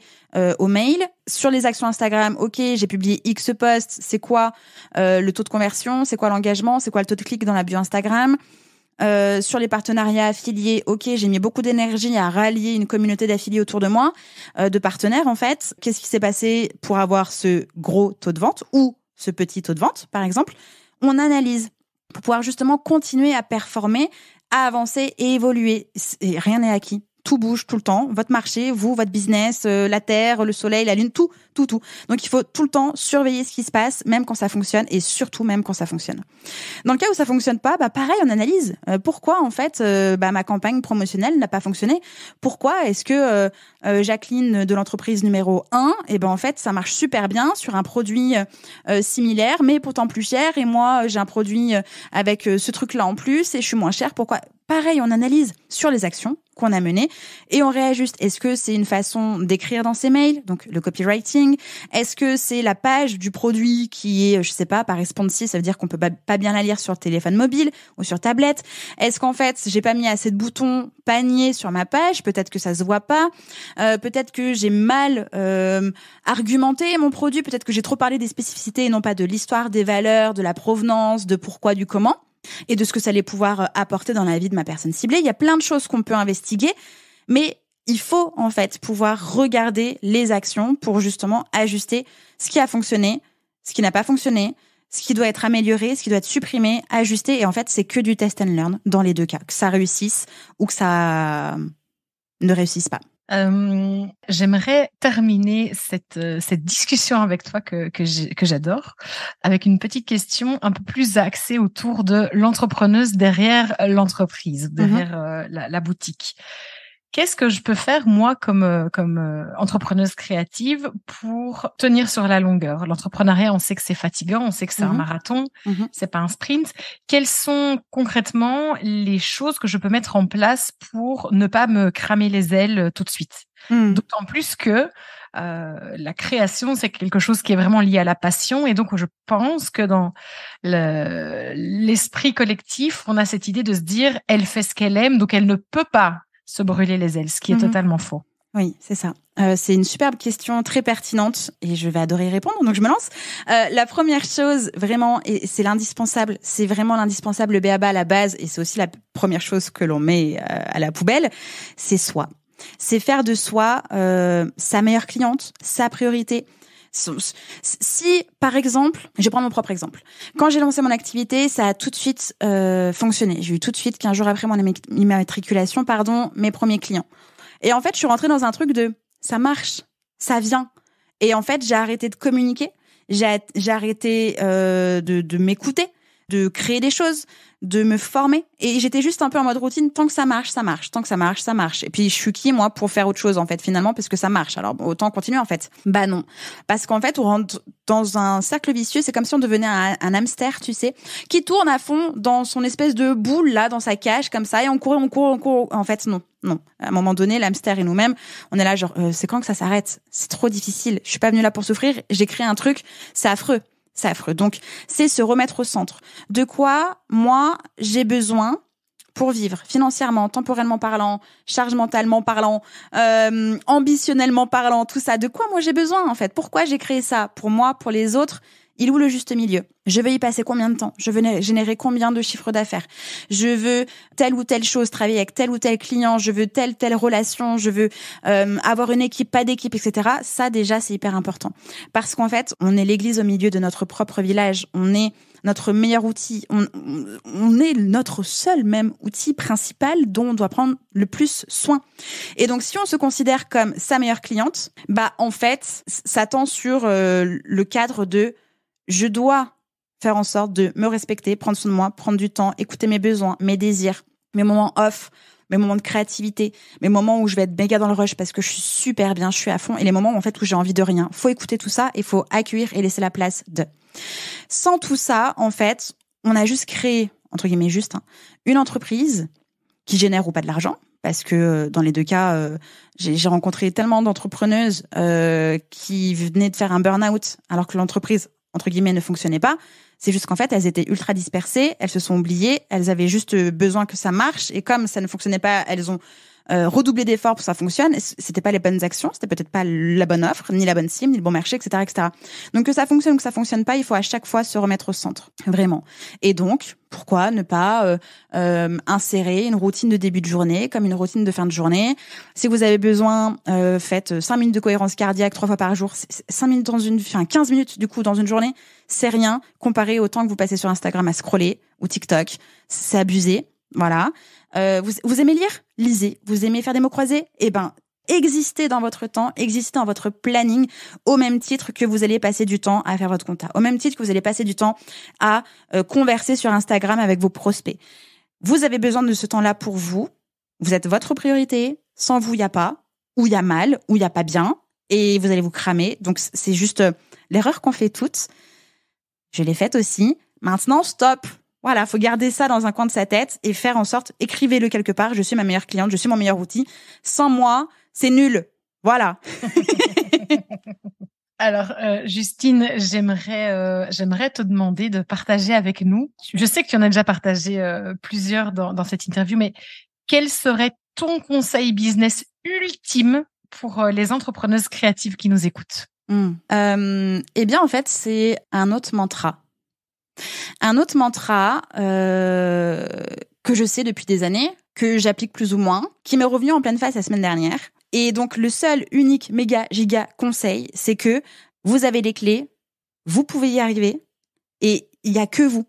au mail? Sur les actions Instagram, ok, j'ai publié X posts, c'est quoi le taux de conversion? C'est quoi l'engagement? C'est quoi le taux de clic dans la bio Instagram? Sur les partenariats affiliés, ok, j'ai mis beaucoup d'énergie à rallier une communauté d'affiliés autour de moi, de partenaires en fait. Qu'est-ce qui s'est passé pour avoir ce gros taux de vente ou ce petit taux de vente, par exemple? On analyse pour pouvoir justement continuer à performer, à avancer et évoluer. Et rien n'est acquis. Tout bouge tout le temps. Votre marché, vous, votre business, la terre, le soleil, la lune, tout. Donc, il faut tout le temps surveiller ce qui se passe, même quand ça fonctionne et surtout même quand ça fonctionne. Dans le cas où ça fonctionne pas, pareil, on analyse. Pourquoi, en fait, ma campagne promotionnelle n'a pas fonctionné? Pourquoi est-ce que Jacqueline de l'entreprise numéro 1, en fait, ça marche super bien sur un produit similaire, mais pourtant plus cher. Et moi, j'ai un produit avec ce truc-là en plus et je suis moins chère. Pourquoi? Pareil, on analyse sur les actions. qu'on a mené et on réajuste. Est-ce que c'est une façon d'écrire dans ses mails, donc le copywriting? Est-ce que c'est la page du produit qui est, je sais pas, pas responsive, ça veut dire qu'on peut pas bien la lire sur le téléphone mobile ou sur tablette? Est-ce qu'en fait, j'ai pas mis assez de boutons panier sur ma page? Peut-être que ça se voit pas. Peut-être que j'ai mal argumenté mon produit. Peut-être que j'ai trop parlé des spécificités et non pas de l'histoire, des valeurs, de la provenance, de pourquoi, du comment et de ce que ça allait pouvoir apporter dans la vie de ma personne ciblée. Il y a plein de choses qu'on peut investiguer, mais il faut en fait pouvoir regarder les actions pour justement ajuster ce qui a fonctionné, ce qui n'a pas fonctionné, ce qui doit être amélioré, ce qui doit être supprimé, ajusté. Et en fait, c'est que du test and learn dans les deux cas, que ça réussisse ou que ça ne réussisse pas. J'aimerais terminer cette discussion avec toi que j'adore avec une petite question un peu plus axée autour de l'entrepreneuse derrière l'entreprise, derrière la boutique. Qu'est-ce que je peux faire, moi, comme entrepreneuse créative pour tenir sur la longueur? L'entrepreneuriat, on sait que c'est fatigant, on sait que c'est un marathon, c'est pas un sprint. Quelles sont concrètement les choses que je peux mettre en place pour ne pas me cramer les ailes tout de suite? D'autant plus que la création, c'est quelque chose qui est vraiment lié à la passion. Et donc, je pense que dans l'esprit collectif, on a cette idée de se dire, elle fait ce qu'elle aime, donc elle ne peut pas se brûler les ailes, ce qui est totalement faux. Oui, c'est ça. C'est une superbe question très pertinente et je vais adorer y répondre, donc je me lance. La première chose, vraiment, et c'est l'indispensable, c'est vraiment l'indispensable, le b.a.-ba à la base, et c'est aussi la première chose que l'on met à la poubelle, c'est soi. C'est faire de soi sa meilleure cliente, sa priorité. Si, par exemple, je vais prendre mon propre exemple. Quand j'ai lancé mon activité, ça a tout de suite fonctionné. J'ai eu tout de suite, 15 jours après mon immatriculation, mes premiers clients. Et en fait, je suis rentrée dans un truc de ça marche, ça vient. Et en fait, j'ai arrêté de communiquer, j'ai arrêté de m'écouter, de créer des choses, de me former. Et j'étais juste un peu en mode routine. Tant que ça marche, ça marche. Tant que ça marche, ça marche. Et puis, je suis qui, moi, pour faire autre chose, en fait, finalement, parce que ça marche. Alors, autant continuer, en fait. Bah non. Parce qu'en fait, on rentre dans un cercle vicieux. C'est comme si on devenait un hamster, tu sais, qui tourne à fond dans son espèce de boule, là, dans sa cage, comme ça. Et on court. En fait, non. À un moment donné, l'hamster et nous-mêmes, on est là, genre, c'est quand que ça s'arrête? C'est trop difficile. Je suis pas venue là pour souffrir. J'ai créé un truc. C'est affreux. C'est affreux. Donc, c'est se remettre au centre. De quoi, moi, j'ai besoin pour vivre financièrement, temporellement parlant, charge mentalement parlant, ambitionnellement parlant, tout ça. De quoi, moi, j'ai besoin, en fait? Pourquoi j'ai créé ça? Pour moi, pour les autres? Il est où le juste milieu? Je veux y passer combien de temps? Je veux générer combien de chiffres d'affaires? Je veux telle ou telle chose, travailler avec tel ou tel client, je veux telle relation, je veux avoir une équipe, pas d'équipe, etc. Ça, déjà, c'est hyper important. Parce qu'en fait, on est l'église au milieu de notre propre village. On est notre meilleur outil. On est notre seul même outil principal dont on doit prendre le plus soin. Et donc, si on se considère comme sa meilleure cliente, bah, en fait, ça tend sur le cadre de je dois faire en sorte de me respecter, prendre soin de moi, prendre du temps, écouter mes besoins, mes désirs, mes moments off, mes moments de créativité, mes moments où je vais être méga dans le rush parce que je suis super bien, je suis à fond, et les moments en fait où j'ai envie de rien. Faut écouter tout ça et faut accueillir et laisser la place de. Sans tout ça, en fait, on a juste créé, entre guillemets une entreprise qui génère ou pas de l'argent. Parce que dans les deux cas, j'ai rencontré tellement d'entrepreneuses qui venaient de faire un burn-out alors que l'entreprise, entre guillemets, ne fonctionnait pas. C'est juste qu'en fait, elles étaient ultra dispersées, elles se sont oubliées, elles avaient juste besoin que ça marche. Et comme ça ne fonctionnait pas, elles ont redoublé d'efforts pour que ça fonctionne. C'était pas les bonnes actions, c'était peut-être pas la bonne offre, ni la bonne cible, ni le bon marché, etc., etc. Donc que ça fonctionne ou que ça fonctionne pas, il faut à chaque fois se remettre au centre, vraiment. Et donc, pourquoi ne pas insérer une routine de début de journée comme une routine de fin de journée? Si vous avez besoin, faites 5 minutes de cohérence cardiaque 3 fois par jour. 5 minutes 15 minutes du coup dans une journée, c'est rien comparé au temps que vous passez sur Instagram à scroller ou TikTok. C'est abusé, voilà. Vous aimez lire? Lisez. Vous aimez faire des mots croisés? Eh ben, existez dans votre temps, existez dans votre planning, au même titre que vous allez passer du temps à faire votre compta, au même titre que vous allez passer du temps à converser sur Instagram avec vos prospects. Vous avez besoin de ce temps-là pour vous. Vous êtes votre priorité. Sans vous, il n'y a pas, ou il y a mal, ou il n'y a pas bien, et vous allez vous cramer. Donc, c'est juste l'erreur qu'on fait toutes. Je l'ai faite aussi. Maintenant, stop. Voilà, faut garder ça dans un coin de sa tête et faire en sorte, écrivez-le quelque part, je suis ma meilleure cliente, je suis mon meilleur outil. Sans moi, c'est nul. Voilà. Alors, Justine, j'aimerais te demander de partager avec nous. Je sais que tu en as déjà partagé plusieurs dans cette interview, mais quel serait ton conseil business ultime pour les entrepreneuses créatives qui nous écoutent? Eh bien, en fait, c'est un autre mantra. Un autre mantra que je sais depuis des années, que j'applique plus ou moins, qui m'est revenu en pleine face la semaine dernière. Et donc, le seul, unique, méga, giga conseil, c'est que vous avez les clés, vous pouvez y arriver, et il n'y a que vous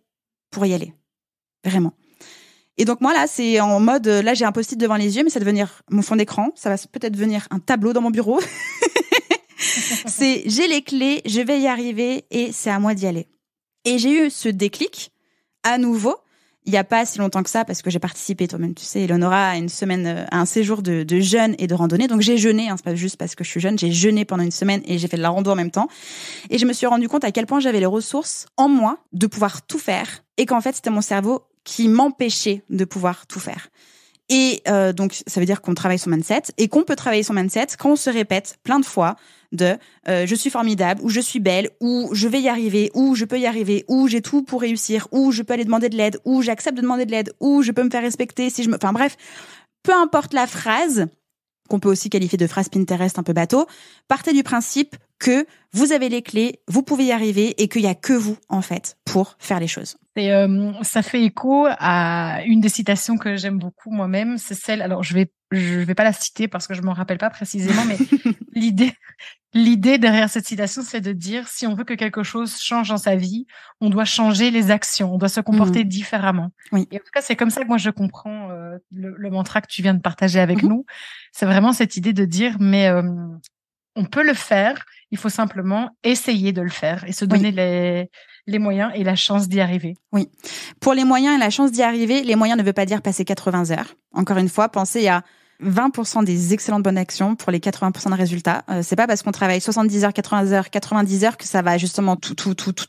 pour y aller. Vraiment. Et donc, moi, là, c'est en mode, là, j'ai un post-it devant les yeux, mais ça va devenir mon fond d'écran. Ça va peut-être devenir un tableau dans mon bureau. J'ai les clés, je vais y arriver, et c'est à moi d'y aller. Et j'ai eu ce déclic, à nouveau, il n'y a pas si longtemps que ça, parce que j'ai participé, toi-même, tu sais, Eleonora, à une semaine, à un séjour de jeûne et de randonnée. Donc, j'ai jeûné, hein, c'est pas juste parce que je suis jeune, j'ai jeûné pendant une semaine et j'ai fait de la rando en même temps. Et je me suis rendu compte à quel point j'avais les ressources en moi de pouvoir tout faire et qu'en fait, c'était mon cerveau qui m'empêchait de pouvoir tout faire. Et donc, ça veut dire qu'on travaille son mindset et qu'on peut travailler son mindset quand on se répète plein de fois de je suis formidable, ou je suis belle, ou je vais y arriver, ou je peux y arriver, ou j'ai tout pour réussir, ou je peux aller demander de l'aide, ou j'accepte de demander de l'aide, ou je peux me faire respecter si je me... Enfin bref, peu importe la phrase, qu'on peut aussi qualifier de phrase Pinterest un peu bateau, partez du principe que vous avez les clés, vous pouvez y arriver et qu'il y a que vous, en fait, pour faire les choses. Et ça fait écho à une des citations que j'aime beaucoup moi-même, c'est celle, alors je vais pas la citer parce que je m'en rappelle pas précisément, mais l'idée derrière cette citation, c'est de dire, si on veut que quelque chose change dans sa vie, on doit changer les actions, on doit se comporter différemment. Oui. Et en tout cas, c'est comme ça que moi je comprends le mantra que tu viens de partager avec nous. C'est vraiment cette idée de dire, mais on peut le faire, il faut simplement essayer de le faire et se donner les moyens et la chance d'y arriver. Oui. Pour les moyens et la chance d'y arriver, les moyens ne veut pas dire passer 80 heures. Encore une fois, pensez à 20% des excellentes bonnes actions pour les 80% de résultats. C'est pas parce qu'on travaille 70 heures, 80 heures, 90 heures que ça va justement tout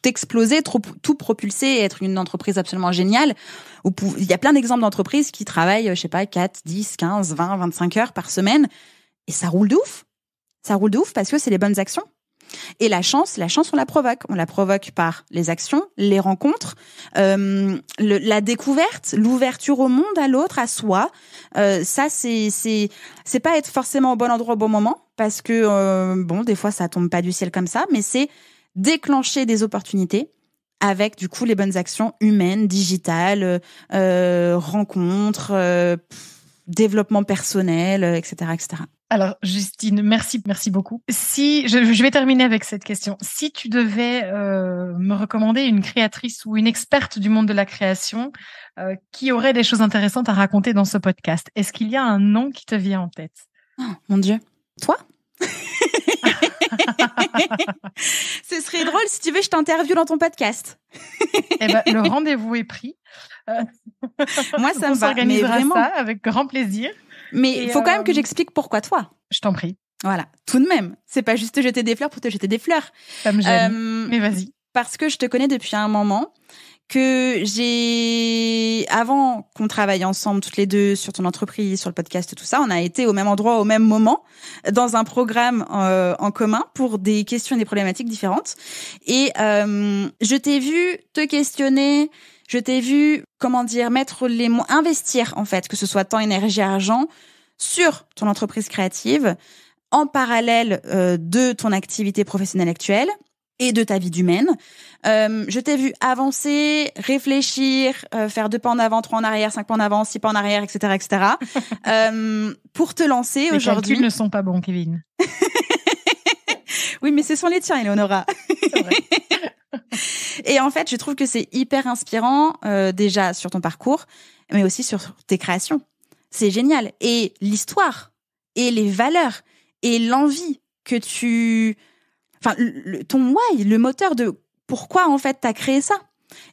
exploser, tout propulser et être une entreprise absolument géniale. Il y a plein d'exemples d'entreprises qui travaillent, je sais pas, 4, 10, 15, 20, 25 heures par semaine et ça roule de ouf. Ça roule de ouf parce que c'est les bonnes actions. Et la chance, on la provoque. On la provoque par les actions, les rencontres, la découverte, l'ouverture au monde, à l'autre, à soi. Ça, c'est pas être forcément au bon endroit au bon moment, parce que bon, des fois, ça tombe pas du ciel comme ça, mais c'est déclencher des opportunités avec du coup les bonnes actions humaines, digitales, rencontres, développement personnel, etc., etc. Alors, Justine, merci beaucoup. Si je vais terminer avec cette question. Si tu devais me recommander une créatrice ou une experte du monde de la création qui aurait des choses intéressantes à raconter dans ce podcast, est-ce qu'il y a un nom qui te vient en tête? Oh, mon Dieu. Toi? Ce serait drôle, si tu veux, je t'interviewe dans ton podcast. Eh ben, le rendez-vous est pris. Moi, ça me va. Mais vraiment, ça avec grand plaisir. Mais il faut quand même que j'explique pourquoi toi. Je t'en prie. Voilà, tout de même. C'est pas juste te jeter des fleurs pour te jeter des fleurs. Ça me gêne, mais vas-y. Parce que je te connais depuis un moment, que avant qu'on travaille ensemble toutes les deux sur ton entreprise, sur le podcast, tout ça, on a été au même endroit, au même moment, dans un programme en commun pour des questions et des problématiques différentes. Et je t'ai vu te questionner, je t'ai vu, mettre les mots, investir en fait, que ce soit temps, énergie, argent, sur ton entreprise créative, en parallèle de ton activité professionnelle actuelle et de ta vie d'humaine. Je t'ai vu avancer, réfléchir, faire 2 pas en avant, 3 en arrière, 5 pas en avant, 6 pas en arrière, etc., etc. Pour te lancer aujourd'hui. Les calculs ne sont pas bons, Kevin. Oui, mais ce sont les tiens, Eleonora. C'est vrai. Et en fait, je trouve que c'est hyper inspirant, déjà sur ton parcours, mais aussi sur tes créations. C'est génial. Et l'histoire, et les valeurs, et l'envie que ton why, le moteur de pourquoi en fait t'as créé ça.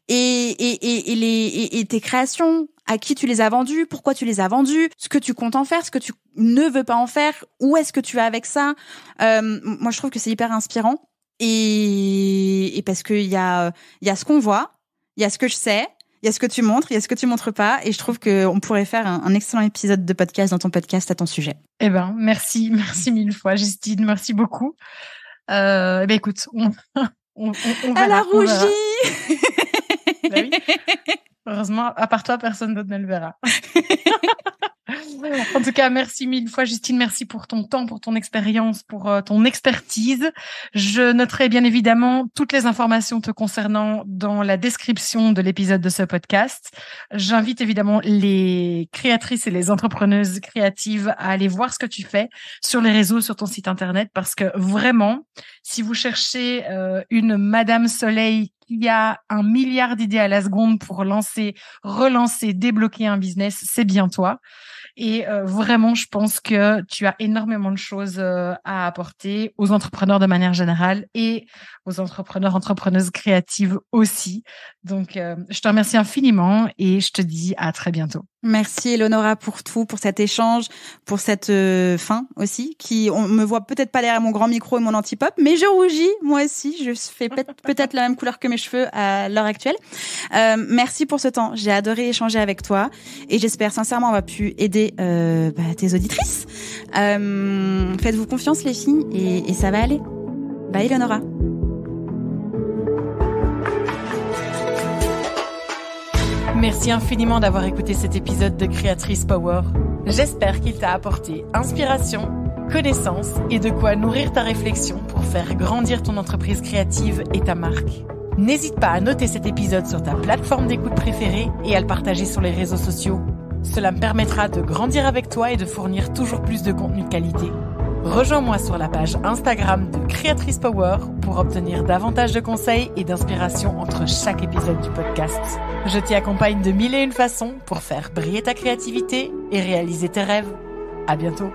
Et tes créations, à qui tu les as vendues, pourquoi tu les as vendues, ce que tu comptes en faire, ce que tu ne veux pas en faire, où est-ce que tu vas avec ça. Moi, je trouve que c'est hyper inspirant. Et parce qu'il y a ce qu'on voit, il y a ce que je sais, il y a ce que tu montres, il y a ce que tu montres pas, et je trouve qu'on pourrait faire un excellent épisode de podcast dans ton podcast à ton sujet. Eh ben, merci mille fois, Justine, merci beaucoup. Écoute, on verra. Elle a rougi. Bah oui. Heureusement, à part toi, personne d'autre ne le verra. En tout cas, merci mille fois, Justine. Merci pour ton temps, pour ton expérience, pour ton expertise. Je noterai bien évidemment toutes les informations te concernant dans la description de l'épisode de ce podcast. J'invite évidemment les créatrices et les entrepreneuses créatives à aller voir ce que tu fais sur les réseaux, sur ton site internet, parce que vraiment, si vous cherchez une Madame Soleil qui a 1 milliard d'idées à la seconde pour lancer, relancer, débloquer un business, c'est bien toi. Et vraiment, je pense que tu as énormément de choses à apporter aux entrepreneurs de manière générale et aux entrepreneuses créatives aussi. Donc, je te remercie infiniment et je te dis à très bientôt. Merci Eleonora pour tout, pour cet échange, pour cette fin aussi, on me voit peut-être pas derrière mon grand micro et mon anti-pop, mais je rougis, moi aussi, je fais peut-être la même couleur que mes cheveux à l'heure actuelle. Merci pour ce temps, j'ai adoré échanger avec toi et j'espère sincèrement avoir pu aider tes auditrices. Faites-vous confiance les filles et ça va aller. Bye Eleonora. Merci infiniment d'avoir écouté cet épisode de Créatrice Power. J'espère qu'il t'a apporté inspiration, connaissance et de quoi nourrir ta réflexion pour faire grandir ton entreprise créative et ta marque. N'hésite pas à noter cet épisode sur ta plateforme d'écoute préférée et à le partager sur les réseaux sociaux. Cela me permettra de grandir avec toi et de fournir toujours plus de contenu de qualité. Rejoins-moi sur la page Instagram de Créatrice Power pour obtenir davantage de conseils et d'inspiration entre chaque épisode du podcast. Je t'y accompagne de 1001 façons pour faire briller ta créativité et réaliser tes rêves. À bientôt.